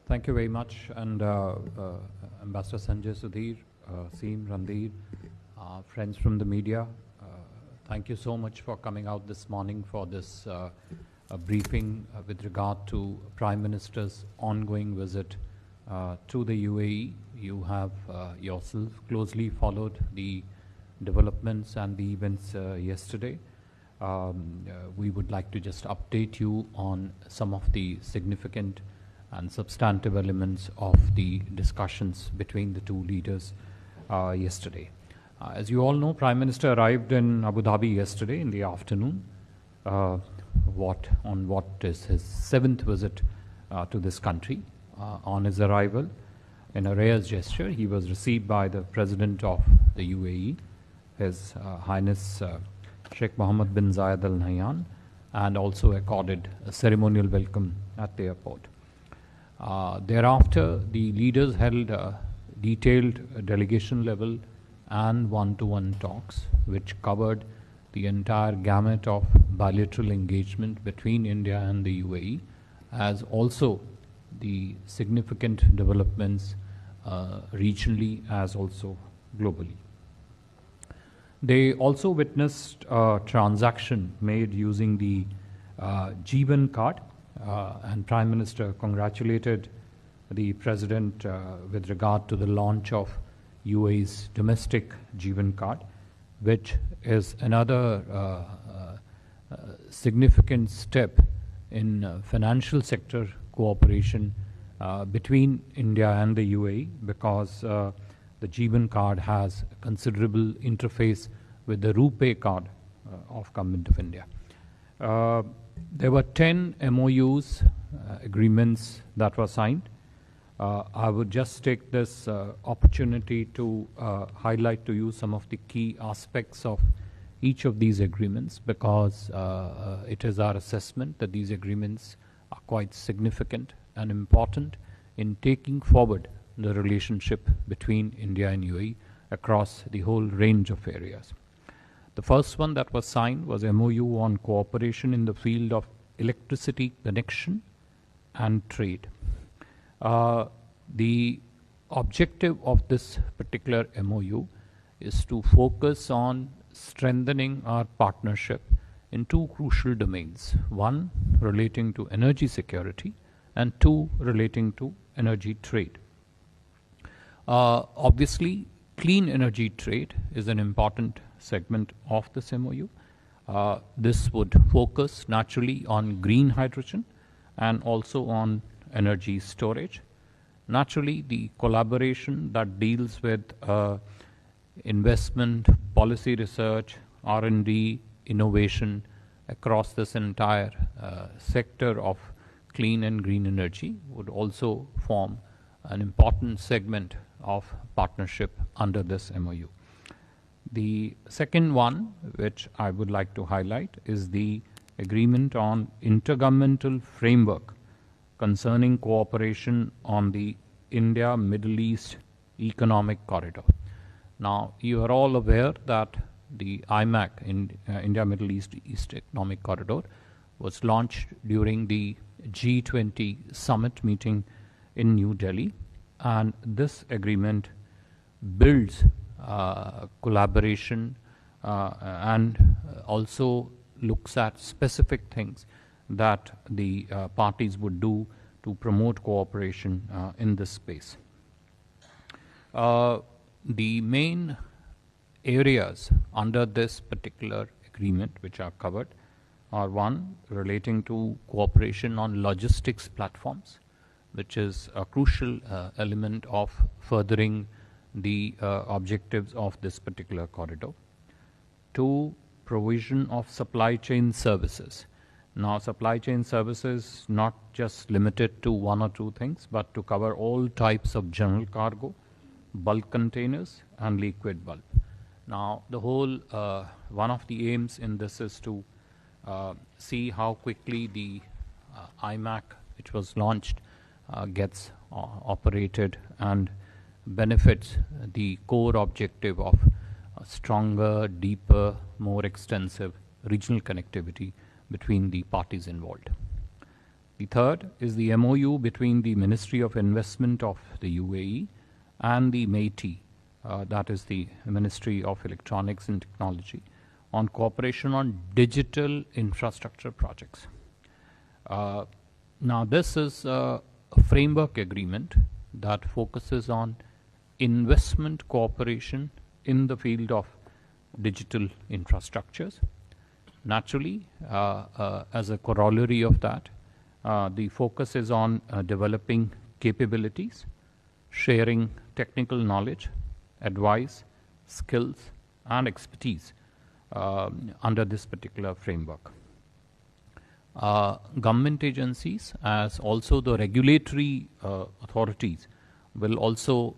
Thank you very much, and Ambassador Sanjay Sudhir, Seem, Randhir, friends from the media, thank you so much for coming out this morning for this briefing with regard to Prime Minister's ongoing visit to the UAE. You have yourself closely followed the developments and the events yesterday. We would like to just update you on some of the significant and substantive elements of the discussions between the two leaders yesterday. As you all know, Prime Minister arrived in Abu Dhabi yesterday in the afternoon, on what is his 7th visit to this country. On his arrival, in a rare gesture, he was received by the President of the UAE, His Highness Sheikh Mohammed bin Zayed Al Nahyan, and also accorded a ceremonial welcome at the airport. Thereafter, the leaders held detailed delegation level and one-to-one talks, which covered the entire gamut of bilateral engagement between India and the UAE, as also the significant developments regionally as also globally. They also witnessed a transaction made using the Jeevan card, and Prime Minister congratulated the President with regard to the launch of UAE's domestic Jeevan card, which is another significant step in financial sector cooperation between India and the UAE, because the Jeevan card has a considerable interface with the RuPay card of Government of India. There were 10 MOUs, agreements that were signed. I would just take this opportunity to highlight to you some of the key aspects of each of these agreements, because it is our assessment that these agreements are quite significant and important in taking forward the relationship between India and UAE across the whole range of areas. The first one that was signed was MOU on cooperation in the field of electricity connection and trade. The objective of this particular MOU is to focus on strengthening our partnership in two crucial domains: one relating to energy security and two relating to energy trade. Obviously, clean energy trade is an important segment of this MOU. This would focus naturally on green hydrogen and also on energy storage. Naturally, the collaboration that deals with investment, policy research, R&D, innovation across this entire sector of clean and green energy would also form an important segment of partnership under this MOU. The second one, which I would like to highlight, is the agreement on intergovernmental framework concerning cooperation on the India-Middle East Economic Corridor. Now, you are all aware that the IMEC, India-Middle East Economic Corridor, was launched during the G20 summit meeting in New Delhi, and this agreement builds collaboration and also looks at specific things that the parties would do to promote cooperation in this space. The main areas under this particular agreement which are covered are: one, relating to cooperation on logistics platforms, which is a crucial element of furthering the objectives of this particular corridor. Two, provision of supply chain services. Now, supply chain services not just limited to one or two things, but to cover all types of general cargo, bulk containers, and liquid bulk. Now, the whole, one of the aims in this is to see how quickly the IMEC, which was launched, gets operated and benefits the core objective of a stronger, deeper, more extensive regional connectivity between the parties involved. The third is the MOU between the Ministry of Investment of the UAE and the MeitY, that is the Ministry of Electronics and Technology, on cooperation on digital infrastructure projects. Now, this is a framework agreement that focuses on investment cooperation in the field of digital infrastructures. Naturally, as a corollary of that, the focus is on developing capabilities, sharing technical knowledge, advice, skills, and expertise under this particular framework. Government agencies, as also the regulatory authorities, will also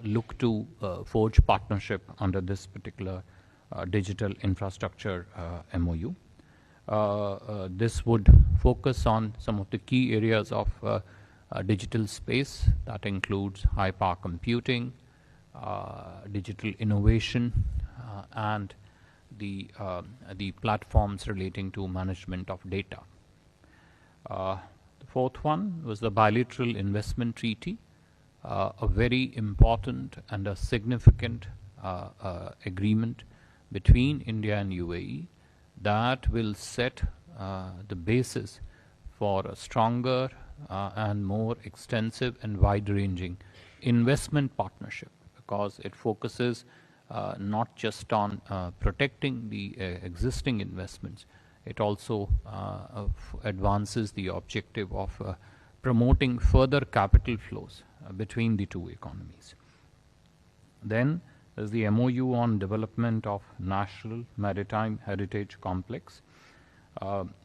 look to forge partnership under this particular digital infrastructure MOU. This would focus on some of the key areas of digital space that includes high power computing, digital innovation, and the platforms relating to management of data. The fourth one was the Bilateral Investment Treaty, a very important and a significant agreement between India and UAE that will set the basis for a stronger and more extensive and wide-ranging investment partnership, because it focuses not just on protecting the existing investments, it also advances the objective of promoting further capital flows between the two economies. Then there's the MOU on development of National Maritime Heritage Complex.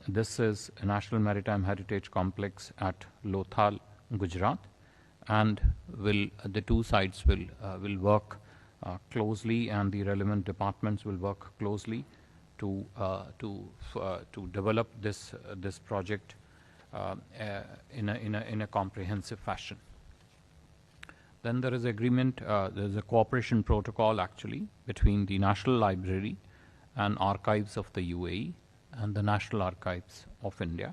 This is a National Maritime Heritage Complex at Lothal, Gujarat, and the two sides will work closely, and the relevant departments will work closely to develop this project in a comprehensive fashion. Then there is agreement. There is a cooperation protocol actually between the National Library and Archives of the UAE and the National Archives of India.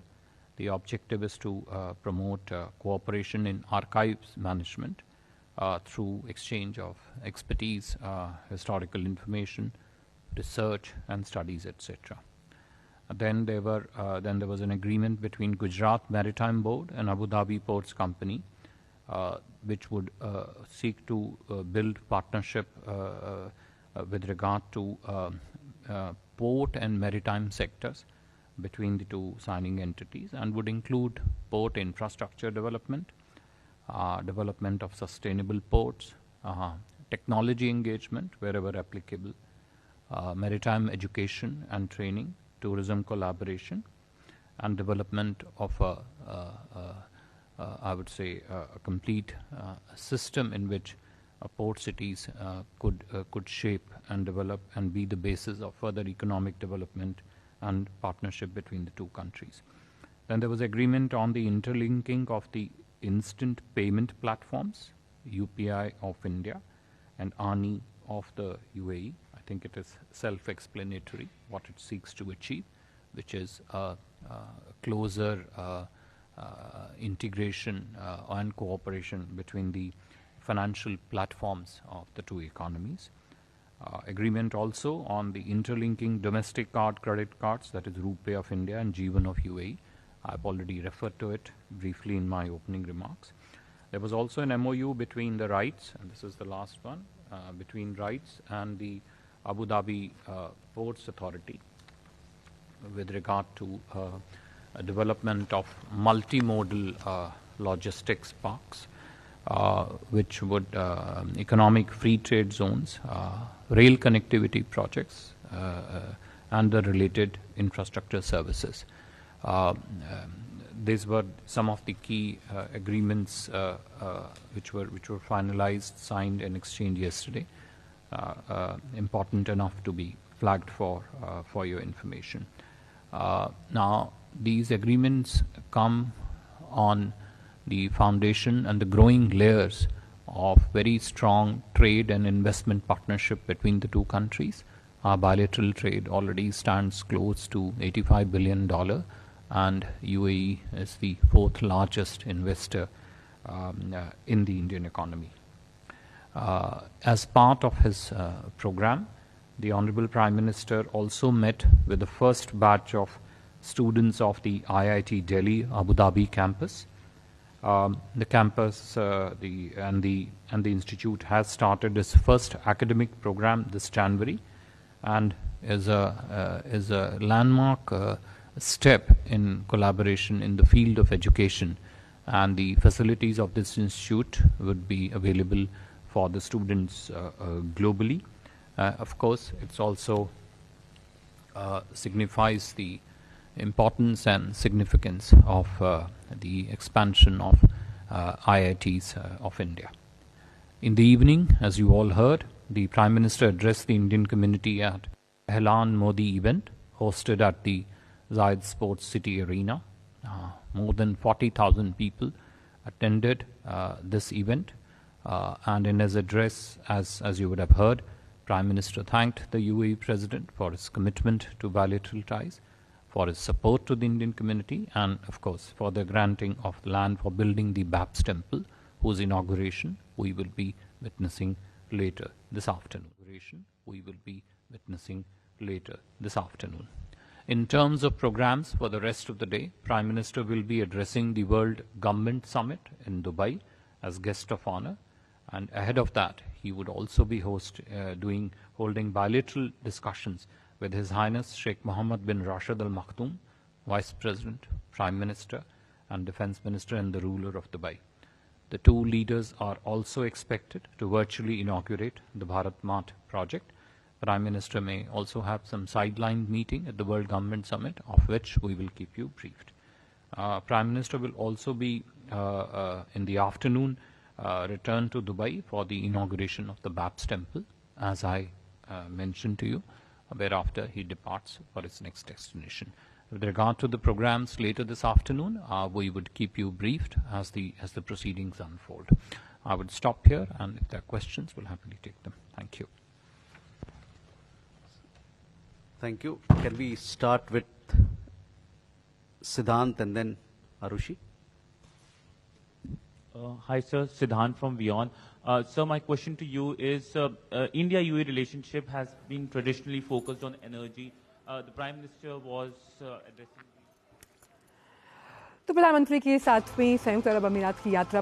The objective is to promote cooperation in archives management through exchange of expertise, historical information, research and studies, etc. Then there was an agreement between Gujarat Maritime Board and Abu Dhabi Ports Company, which would seek to build partnership with regard to port and maritime sectors between the two signing entities, and would include port infrastructure development, development of sustainable ports, technology engagement wherever applicable, maritime education and training, tourism collaboration, and development of I would say a complete system in which port cities could shape and develop and be the basis of further economic development and partnership between the two countries. Then there was agreement on the interlinking of the instant payment platforms, UPI of India and ANI of the UAE. I think it is self-explanatory what it seeks to achieve, which is a closer integration and cooperation between the financial platforms of the two economies. Agreement also on the interlinking domestic credit cards, that is RuPay of India and Jeevan of UAE. I've already referred to it briefly in my opening remarks. There was also an MOU between the RITES, and this is the last one, between RITES and the Abu Dhabi Ports Authority with regard to development of multimodal logistics parks, which would economic free trade zones, rail connectivity projects, and the related infrastructure services. These were some of the key agreements which were finalized, signed, and exchanged yesterday. Important enough to be flagged for your information. Now, these agreements come on the foundation and the growing layers of very strong trade and investment partnership between the two countries. Our bilateral trade already stands close to $85 billion, and UAE is the fourth largest investor in the Indian economy. As part of his program, the Honorable Prime Minister also met with the first batch of students of the IIT Delhi Abu Dhabi campus. The campus and the institute has started its first academic program this January, and is a landmark step in collaboration in the field of education. And the facilities of this institute would be available for the students globally. Of course, it's also signifies the importance and significance of the expansion of IITs of India. In the evening, as you all heard, the Prime Minister addressed the Indian community at Pehlan Modi event hosted at the Zayed Sports City Arena. More than 40,000 people attended this event, and in his address, as you would have heard, Prime Minister thanked the UAE President for his commitment to bilateral ties, for his support to the Indian community, and of course for the granting of the land for building the Babs Temple, whose inauguration we will be witnessing later this afternoon. In terms of programs for the rest of the day, Prime Minister will be addressing the World Government Summit in Dubai as guest of honor, and ahead of that, he would also be holding bilateral discussions with His Highness Sheikh Mohammed bin Rashid Al Maktoum, Vice President, Prime Minister, and Defence Minister and the ruler of Dubai. The two leaders are also expected to virtually inaugurate the Bharat Mart project. Prime Minister may also have some sideline meeting at the World Government Summit, of which we will keep you briefed. Prime Minister will also be, in the afternoon, return to Dubai for the inauguration of the Babs Temple, as I mentioned to you, whereafter he departs for his next destination. With regard to the programs later this afternoon, we would keep you briefed as the proceedings unfold. I would stop here, and if there are questions, we'll happily take them. Thank you. Thank you. Can we start with Siddhant and then Arushi? Hi, sir. Siddhant from Beyond. Sir, my question to you is, India-UAE relationship has been traditionally focused on energy. The Prime Minister was addressing... तो प्रधानमंत्री की 7वीं संयुक्त अरब अमीरात की यात्रा